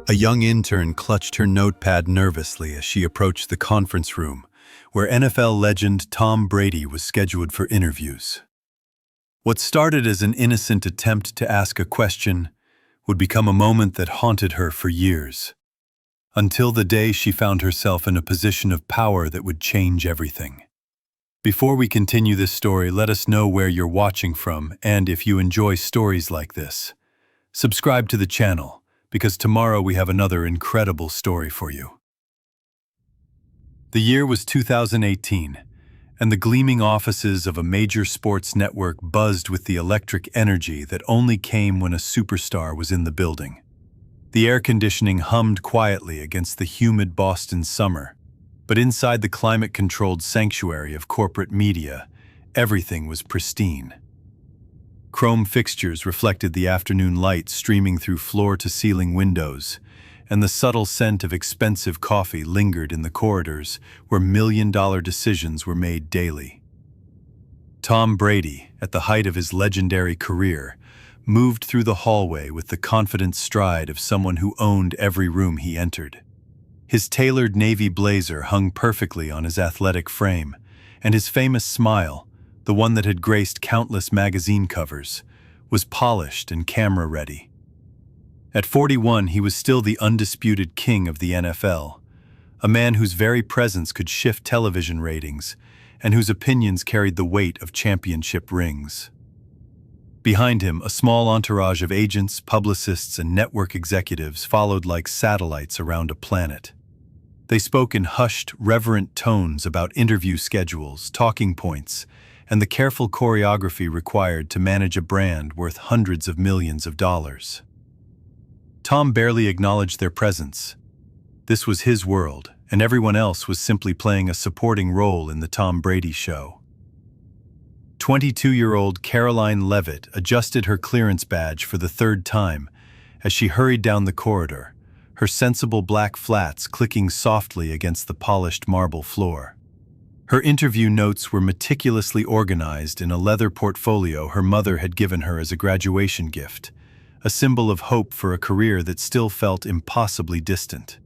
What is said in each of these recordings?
A young intern clutched her notepad nervously as she approached the conference room, where NFL legend Tom Brady was scheduled for interviews. What started as an innocent attempt to ask a question would become a moment that haunted her for years, until the day she found herself in a position of power that would change everything. Before we continue this story, let us know where you're watching from, and if you enjoy stories like this, subscribe to the channel, because tomorrow we have another incredible story for you. The year was 2018, and the gleaming offices of a major sports network buzzed with the electric energy that only came when a superstar was in the building. The air conditioning hummed quietly against the humid Boston summer, but inside the climate-controlled sanctuary of corporate media, everything was pristine. Chrome fixtures reflected the afternoon light streaming through floor-to-ceiling windows, and the subtle scent of expensive coffee lingered in the corridors where million-dollar decisions were made daily. Tom Brady, at the height of his legendary career, moved through the hallway with the confident stride of someone who owned every room he entered. His tailored navy blazer hung perfectly on his athletic frame, and his famous smile, the one that had graced countless magazine covers, was polished and camera-ready. At 41, he was still the undisputed king of the NFL, a man whose very presence could shift television ratings and whose opinions carried the weight of championship rings. Behind him, a small entourage of agents, publicists, and network executives followed like satellites around a planet. They spoke in hushed, reverent tones about interview schedules, talking points, and the careful choreography required to manage a brand worth hundreds of millions of dollars. Tom barely acknowledged their presence. This was his world, and everyone else was simply playing a supporting role in the Tom Brady show. 22-year-old Karoline Leavitt adjusted her clearance badge for the third time as she hurried down the corridor, her sensible black flats clicking softly against the polished marble floor. Her interview notes were meticulously organized in a leather portfolio her mother had given her as a graduation gift, a symbol of hope for a career that still felt impossibly distant.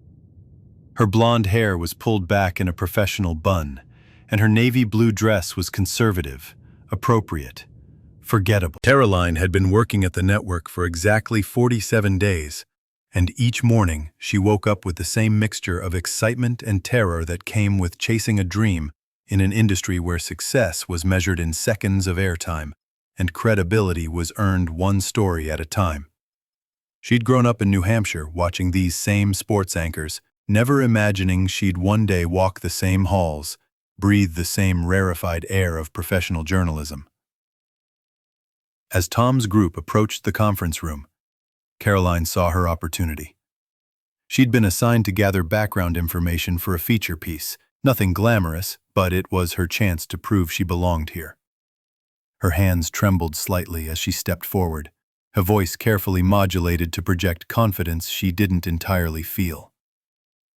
Her blonde hair was pulled back in a professional bun, and her navy blue dress was conservative, appropriate, forgettable. Karoline had been working at the network for exactly 47 days, and each morning she woke up with the same mixture of excitement and terror that came with chasing a dream in an industry where success was measured in seconds of airtime and credibility was earned one story at a time. She'd grown up in New Hampshire watching these same sports anchors, never imagining she'd one day walk the same halls, breathe the same rarefied air of professional journalism. As Tom's group approached the conference room, Karoline saw her opportunity. She'd been assigned to gather background information for a feature piece, nothing glamorous, but it was her chance to prove she belonged here. Her hands trembled slightly as she stepped forward, her voice carefully modulated to project confidence she didn't entirely feel.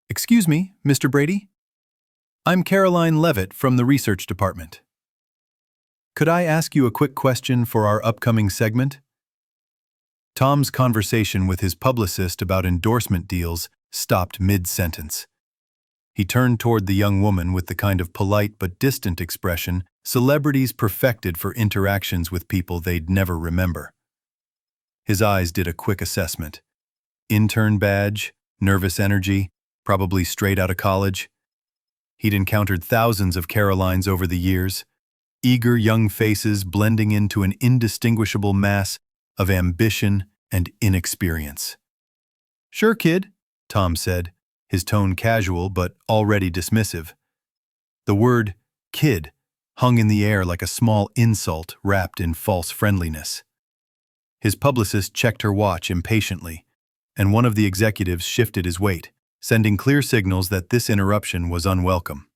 "Excuse me, Mr. Brady? I'm Karoline Leavitt from the research department. Could I ask you a quick question for our upcoming segment?" Tom's conversation with his publicist about endorsement deals stopped mid-sentence. He turned toward the young woman with the kind of polite but distant expression celebrities perfected for interactions with people they'd never remember. His eyes did a quick assessment. Intern badge, nervous energy, probably straight out of college. He'd encountered thousands of Karolines over the years, eager young faces blending into an indistinguishable mass of ambition and inexperience. "Sure, kid," Tom said, his tone casual but already dismissive. The word kid hung in the air like a small insult wrapped in false friendliness. His publicist checked her watch impatiently, and one of the executives shifted his weight, sending clear signals that this interruption was unwelcome.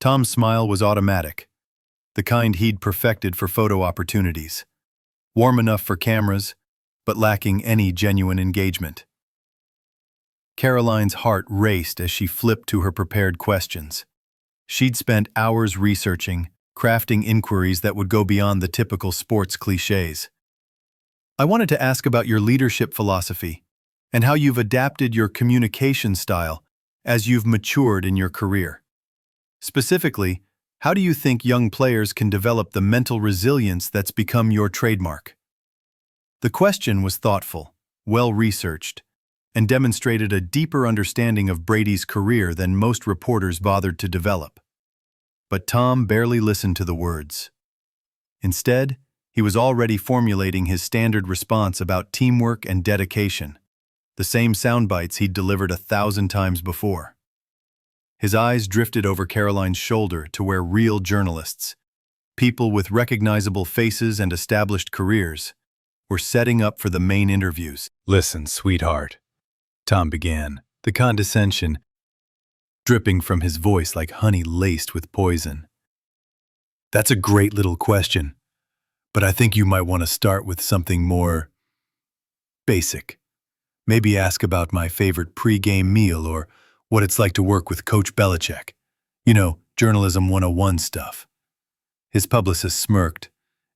Tom's smile was automatic, the kind he'd perfected for photo opportunities, warm enough for cameras, but lacking any genuine engagement. Karoline's heart raced as she flipped to her prepared questions. She'd spent hours researching, crafting inquiries that would go beyond the typical sports cliches. "I wanted to ask about your leadership philosophy. and how you've adapted your communication style as you've matured in your career. Specifically, how do you think young players can develop the mental resilience that's become your trademark? The question was thoughtful, well-researched, and demonstrated a deeper understanding of Brady's career than most reporters bothered to develop. But Tom barely listened to the words. Instead, he was already formulating his standard response about teamwork and dedication, the same sound bites he'd delivered 1,000 times before. His eyes drifted over Karoline's shoulder to where real journalists, people with recognizable faces and established careers, were setting up for the main interviews. "Listen, sweetheart," Tom began, the condescension dripping from his voice like honey laced with poison. "That's a great little question, but I think you might want to start with something more basic. Maybe ask about my favorite pre-game meal or what it's like to work with Coach Belichick. You know, journalism 101 stuff." His publicist smirked,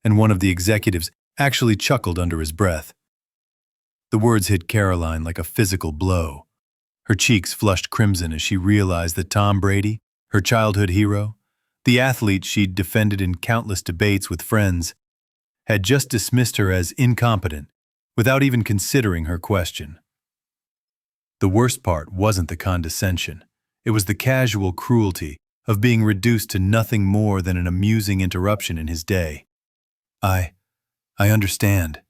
and one of the executives actually chuckled under his breath. The words hit Karoline like a physical blow. Her cheeks flushed crimson as she realized that Tom Brady, her childhood hero, the athlete she'd defended in countless debates with friends, had just dismissed her as incompetent without even considering her question. The worst part wasn't the condescension. It was the casual cruelty of being reduced to nothing more than an amusing interruption in his day. I understand,"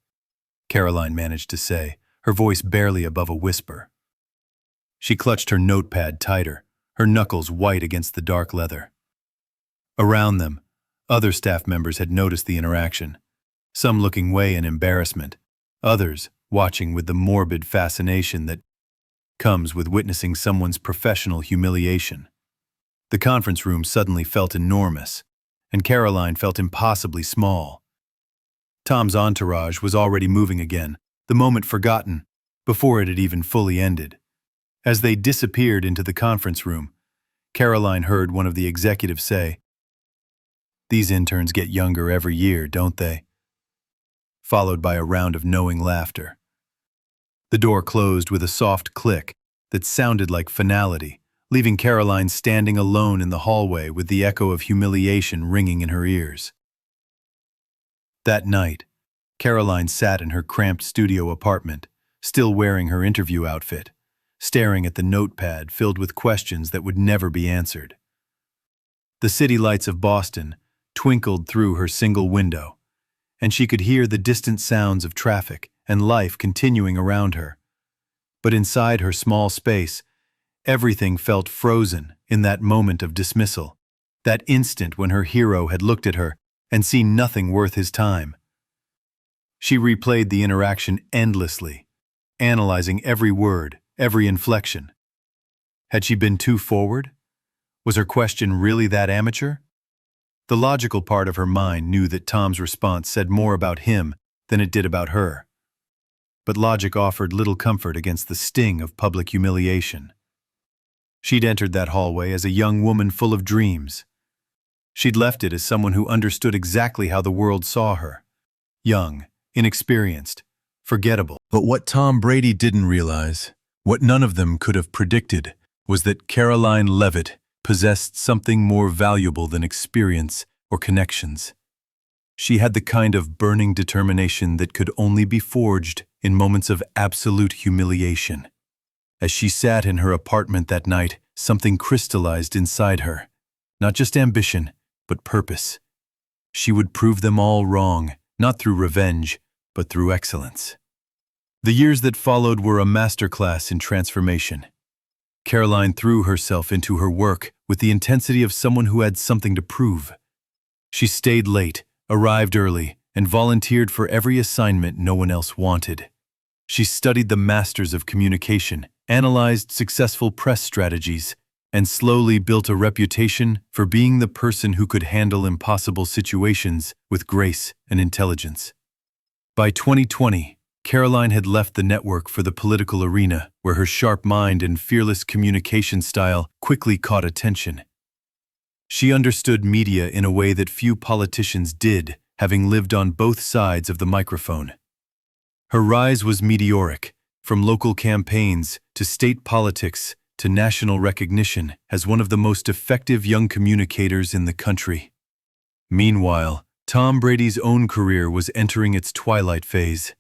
Karoline managed to say, her voice barely above a whisper. She clutched her notepad tighter, her knuckles white against the dark leather. Around them, other staff members had noticed the interaction, some looking away in embarrassment, others watching with the morbid fascination that comes with witnessing someone's professional humiliation. The conference room suddenly felt enormous, and Karoline felt impossibly small. Tom's entourage was already moving again, the moment forgotten, before it had even fully ended. As they disappeared into the conference room, Karoline heard one of the executives say, "These interns get younger every year, don't they?" Followed by a round of knowing laughter. The door closed with a soft click that sounded like finality, leaving Karoline standing alone in the hallway with the echo of humiliation ringing in her ears. That night, Karoline sat in her cramped studio apartment, still wearing her interview outfit, staring at the notepad filled with questions that would never be answered. The city lights of Boston twinkled through her single window, and she could hear the distant sounds of traffic and life continuing around her. But inside her small space, everything felt frozen in that moment of dismissal, that instant when her hero had looked at her and seen nothing worth his time. She replayed the interaction endlessly, analyzing every word, every inflection. Had she been too forward? Was her question really that amateur? The logical part of her mind knew that Tom's response said more about him than it did about her. But logic offered little comfort against the sting of public humiliation. She'd entered that hallway as a young woman full of dreams. She'd left it as someone who understood exactly how the world saw her. Young, inexperienced, forgettable. But what Tom Brady didn't realize, what none of them could have predicted, was that Karoline Leavitt possessed something more valuable than experience or connections. She had the kind of burning determination that could only be forged in moments of absolute humiliation. As she sat in her apartment that night, something crystallized inside her. Not just ambition, but purpose. She would prove them all wrong, not through revenge, but through excellence. The years that followed were a masterclass in transformation. Karoline threw herself into her work with the intensity of someone who had something to prove. She stayed late, arrived early, and volunteered for every assignment no one else wanted. She studied the masters of communication, analyzed successful press strategies, and slowly built a reputation for being the person who could handle impossible situations with grace and intelligence. By 2020, Karoline had left the network for the political arena, where her sharp mind and fearless communication style quickly caught attention. She understood media in a way that few politicians did, having lived on both sides of the microphone. Her rise was meteoric, from local campaigns to state politics to national recognition as one of the most effective young communicators in the country. Meanwhile, Tom Brady's own career was entering its twilight phase.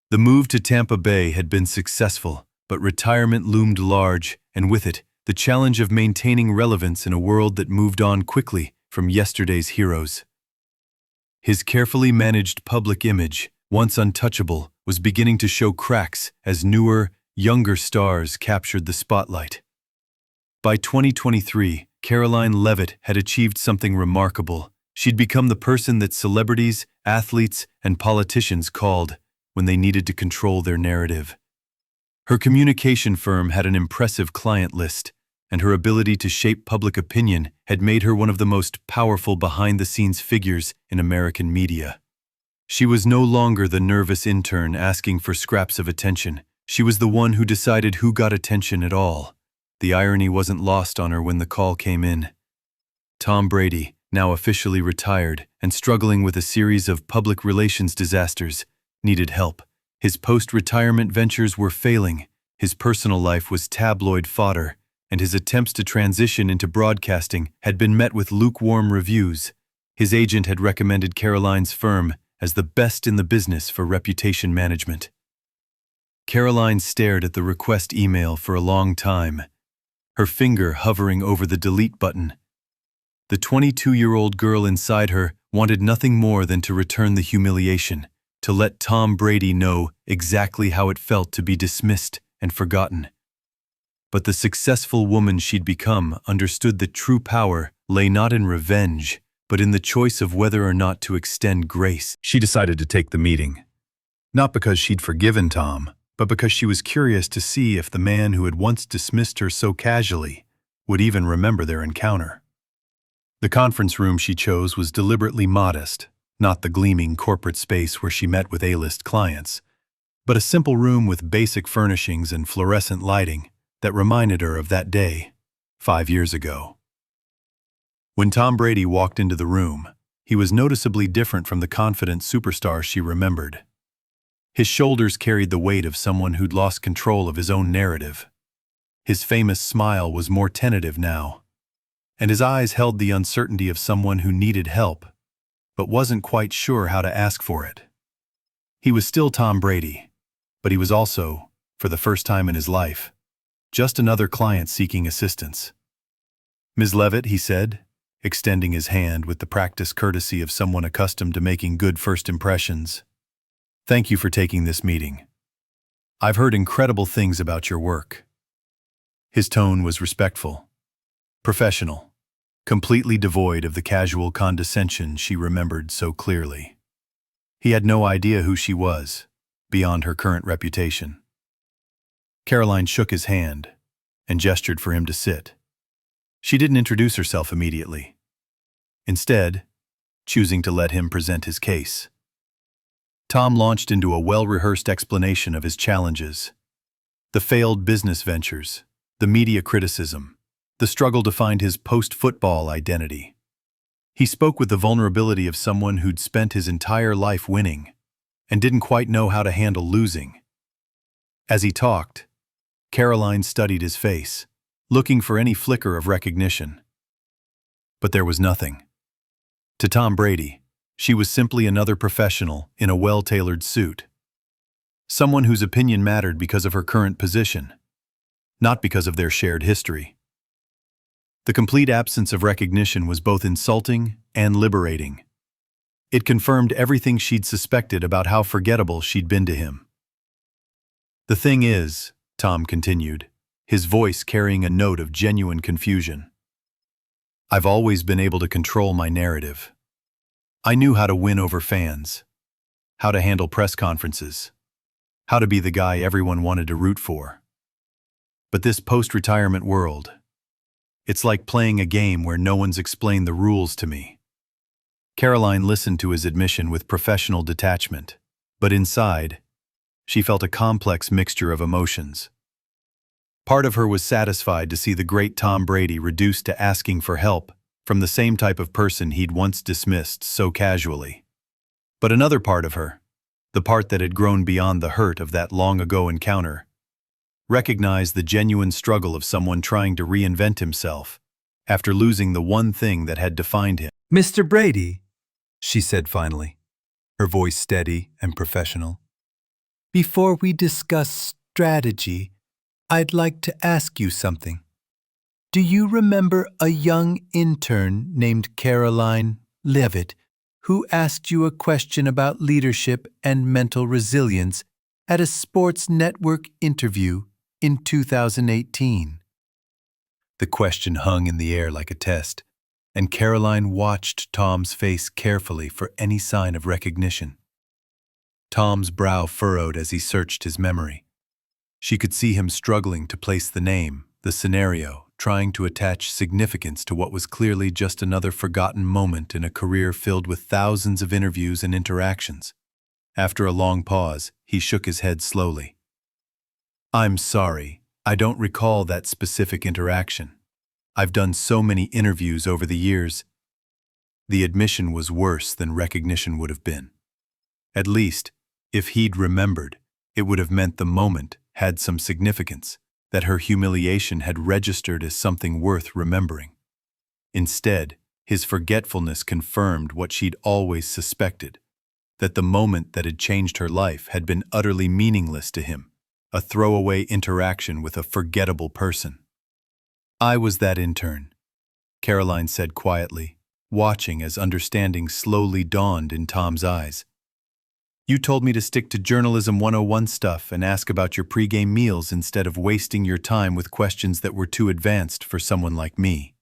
The move to Tampa Bay had been successful, but retirement loomed large, and with it, the challenge of maintaining relevance in a world that moved on quickly from yesterday's heroes. His carefully managed public image, once untouchable, was beginning to show cracks as newer, younger stars captured the spotlight. By 2023, Karoline Leavitt had achieved something remarkable. She'd become the person that celebrities, athletes, and politicians called when they needed to control their narrative. Her communication firm had an impressive client list, and her ability to shape public opinion had made her one of the most powerful behind-the-scenes figures in American media. She was no longer the nervous intern asking for scraps of attention. She was the one who decided who got attention at all. The irony wasn't lost on her when the call came in. Tom Brady, now officially retired and struggling with a series of public relations disasters, needed help. His post-retirement ventures were failing, his personal life was tabloid fodder, and his attempts to transition into broadcasting had been met with lukewarm reviews. His agent had recommended Karoline's firm as the best in the business for reputation management. Karoline stared at the request email for a long time, her finger hovering over the delete button. The 22-year-old girl inside her wanted nothing more than to return the humiliation, to let Tom Brady know exactly how it felt to be dismissed and forgotten. But the successful woman she'd become understood that true power lay not in revenge, but in the choice of whether or not to extend grace. She decided to take the meeting, not because she'd forgiven Tom, but because she was curious to see if the man who had once dismissed her so casually would even remember their encounter. The conference room she chose was deliberately modest, not the gleaming corporate space where she met with A-list clients, but a simple room with basic furnishings and fluorescent lighting that reminded her of that day, 5 years ago. When Tom Brady walked into the room, he was noticeably different from the confident superstar she remembered. His shoulders carried the weight of someone who'd lost control of his own narrative. His famous smile was more tentative now, and his eyes held the uncertainty of someone who needed help, but wasn't quite sure how to ask for it. He was still Tom Brady, but he was also, for the first time in his life, just another client seeking assistance. "Ms. Leavitt," he said, extending his hand with the practiced courtesy of someone accustomed to making good first impressions. "Thank you for taking this meeting. I've heard incredible things about your work." His tone was respectful, professional, completely devoid of the casual condescension she remembered so clearly. He had no idea who she was, beyond her current reputation. Karoline shook his hand and gestured for him to sit. She didn't introduce herself immediately, instead, choosing to let him present his case. Tom launched into a well-rehearsed explanation of his challenges: the failed business ventures, the media criticism, the struggle to find his post-football identity. He spoke with the vulnerability of someone who'd spent his entire life winning and didn't quite know how to handle losing. As he talked, Karoline studied his face, looking for any flicker of recognition. But there was nothing. To Tom Brady, she was simply another professional in a well-tailored suit. Someone whose opinion mattered because of her current position, not because of their shared history. The complete absence of recognition was both insulting and liberating. It confirmed everything she'd suspected about how forgettable she'd been to him. "The thing is," Tom continued, his voice carrying a note of genuine confusion, "I've always been able to control my narrative. I knew how to win over fans, how to handle press conferences, how to be the guy everyone wanted to root for. But this post-retirement world, it's like playing a game where no one's explained the rules to me." Karoline listened to his admission with professional detachment, but inside, she felt a complex mixture of emotions. Part of her was satisfied to see the great Tom Brady reduced to asking for help from the same type of person he'd once dismissed so casually. But another part of her, the part that had grown beyond the hurt of that long-ago encounter, recognized the genuine struggle of someone trying to reinvent himself after losing the one thing that had defined him. "Mr. Brady," she said finally, her voice steady and professional, "before we discuss strategy, I'd like to ask you something. Do you remember a young intern named Karoline Leavitt who asked you a question about leadership and mental resilience at a sports network interview in 2018? The question hung in the air like a test, and Karoline watched Tom's face carefully for any sign of recognition. Tom's brow furrowed as he searched his memory. She could see him struggling to place the name, the scenario, trying to attach significance to what was clearly just another forgotten moment in a career filled with thousands of interviews and interactions. After a long pause, he shook his head slowly. "I'm sorry, I don't recall that specific interaction. I've done so many interviews over the years." The admission was worse than recognition would have been. At least, if he'd remembered, it would have meant the moment had some significance, that her humiliation had registered as something worth remembering. Instead, his forgetfulness confirmed what she'd always suspected, that the moment that had changed her life had been utterly meaningless to him, a throwaway interaction with a forgettable person. "I was that intern," Karoline said quietly, watching as understanding slowly dawned in Tom's eyes. "You told me to stick to journalism 101 stuff and ask about your pregame meals instead of wasting your time with questions that were too advanced for someone like me."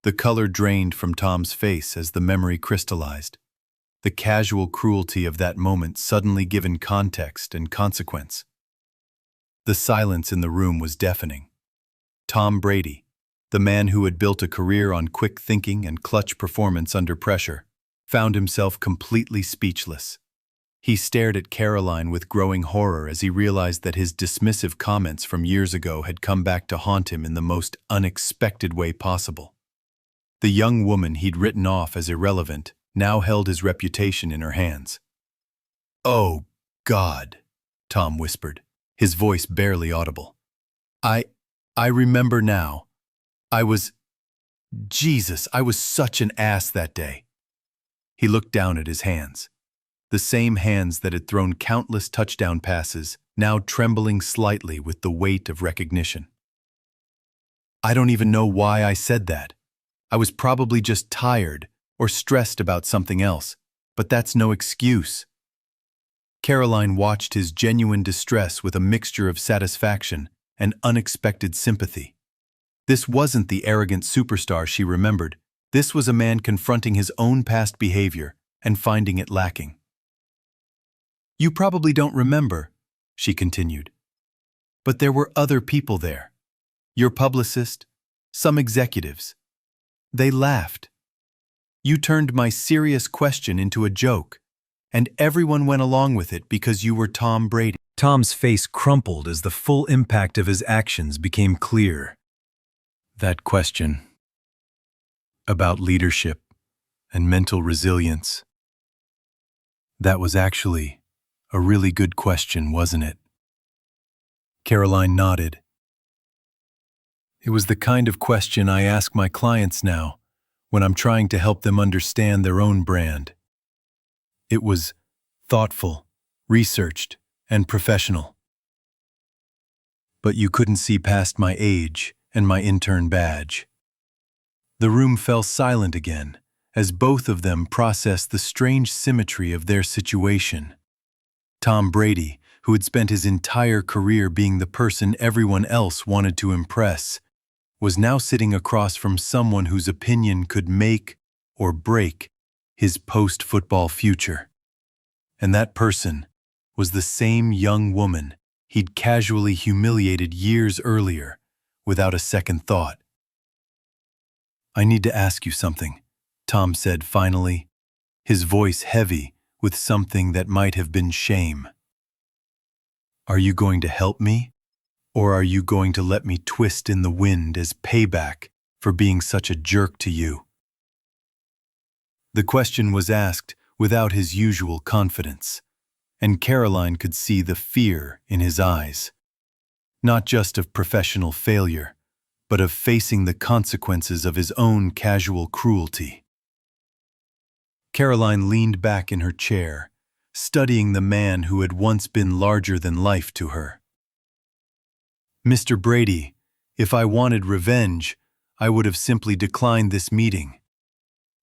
The color drained from Tom's face as the memory crystallized, the casual cruelty of that moment suddenly given context and consequence. The silence in the room was deafening. Tom Brady, the man who had built a career on quick thinking and clutch performance under pressure, found himself completely speechless. He stared at Karoline with growing horror as he realized that his dismissive comments from years ago had come back to haunt him in the most unexpected way possible. The young woman he'd written off as irrelevant now held his reputation in her hands. "Oh, God," Tom whispered, his voice barely audible. I remember now. Jesus, I was such an ass that day." He looked down at his hands. The same hands that had thrown countless touchdown passes, now trembling slightly with the weight of recognition. "I don't even know why I said that. I was probably just tired or stressed about something else, but that's no excuse." Karoline watched his genuine distress with a mixture of satisfaction and unexpected sympathy. This wasn't the arrogant superstar she remembered. This was a man confronting his own past behavior and finding it lacking. "You probably don't remember," she continued, "but there were other people there. Your publicist, some executives. They laughed. You turned my serious question into a joke, and everyone went along with it because you were Tom Brady." Tom's face crumpled as the full impact of his actions became clear. That question, about leadership and mental resilience, that was actually a really good question, wasn't it? Karoline nodded. "It was the kind of question I ask my clients now when I'm trying to help them understand their own brand. It was thoughtful, researched, and professional. But you couldn't see past my age and my intern badge." The room fell silent again as both of them processed the strange symmetry of their situation. Tom Brady, who had spent his entire career being the person everyone else wanted to impress, was now sitting across from someone whose opinion could make or break his post-football future. And that person was the same young woman he'd casually humiliated years earlier without a second thought. "I need to ask you something," Tom said finally, his voice heavy with something that might have been shame. "Are you going to help me, or are you going to let me twist in the wind as payback for being such a jerk to you?" The question was asked without his usual confidence, and Karoline could see the fear in his eyes, not just of professional failure, but of facing the consequences of his own casual cruelty. Karoline leaned back in her chair, studying the man who had once been larger than life to her. "Mr. Brady, if I wanted revenge, I would have simply declined this meeting.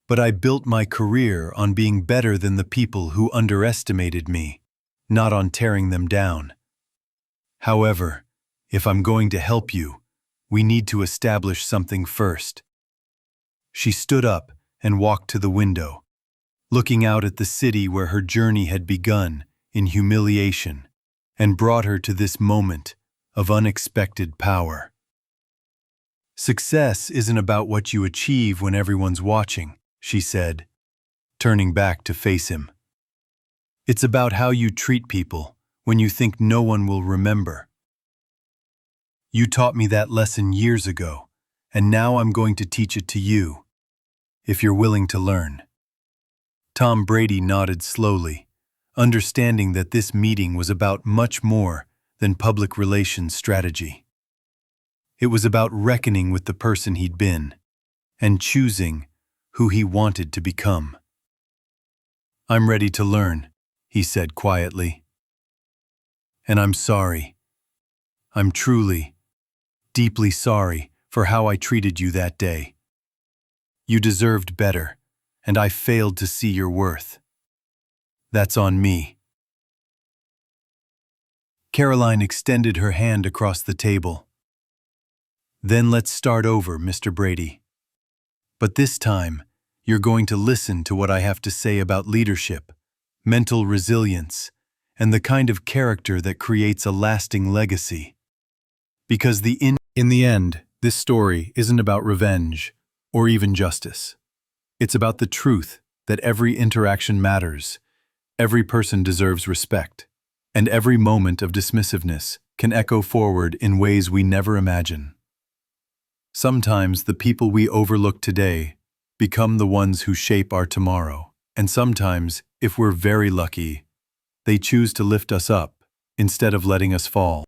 But I built my career on being better than the people who underestimated me, not on tearing them down. However, if I'm going to help you, we need to establish something first." She stood up and walked to the window, looking out at the city where her journey had begun in humiliation and brought her to this moment of unexpected power. "Success isn't about what you achieve when everyone's watching," she said, turning back to face him. "It's about how you treat people when you think no one will remember. You taught me that lesson years ago, and now I'm going to teach it to you, if you're willing to learn." Tom Brady nodded slowly, understanding that this meeting was about much more than public relations strategy. It was about reckoning with the person he'd been and choosing who he wanted to become. "I'm ready to learn," he said quietly. "And I'm sorry. I'm truly, deeply sorry for how I treated you that day. You deserved better, and I failed to see your worth. That's on me." Karoline extended her hand across the table. "Then let's start over, Mr. Brady. But this time, you're going to listen to what I have to say about leadership, mental resilience, and the kind of character that creates a lasting legacy. Because in the end, this story isn't about revenge or even justice. It's about the truth that every interaction matters, every person deserves respect, and every moment of dismissiveness can echo forward in ways we never imagine. Sometimes the people we overlook today become the ones who shape our tomorrow, and sometimes, if we're very lucky, they choose to lift us up instead of letting us fall.